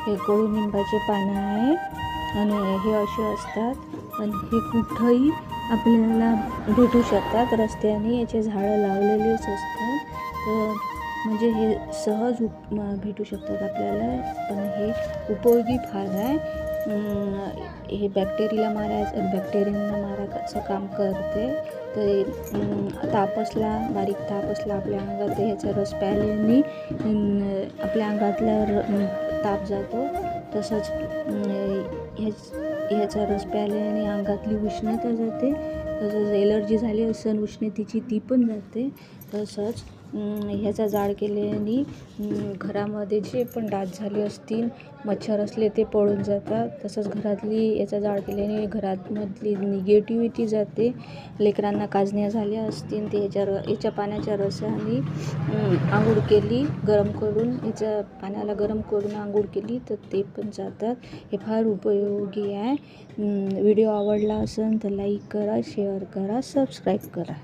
हे कडुनिंबाचे पानं आहे आणि हे असे असतात आणि हे कुठंही आपल्याला भेटू शकतात. रस्त्याने याचे झाडं लावलेलेच असतात, तर म्हणजे हे सहज भेटू शकतात आपल्याला. पण हे उपयोगी फार आहे. हे बॅक्टेरियांना मारायचं काम करते. तर ताप असला, बारीक ताप असला आपल्या अंगात, ह्याचा रस प्यायल्याने आपल्या अंगातला ताप जातो. तसंच ह्याचा रस प्यायल्याने अंगातली उष्णता जाते. तसंच एलर्जी झाली असेल उष्णतेची ती पण जाते. तसंच ह्याचा जाळ केल्याने घरामध्ये जे पण डास झाले असतील, मच्छर असले ते पळून जातात. तसंच याचा जाळ केल्याने घरामधली निगेटिव्हिटी जाते. लेकरांना काजण्या झाल्या असतील ते याच्या पाण्याच्या रसाने आंघोळ केली, याच्या पाण्याला गरम करून आंघोळ केली तर ते पण जातात. हे फार उपयोगी आहे. व्हिडिओ आवडला असेल तर लाईक करा, शेअर करा, सबस्क्राईब करा.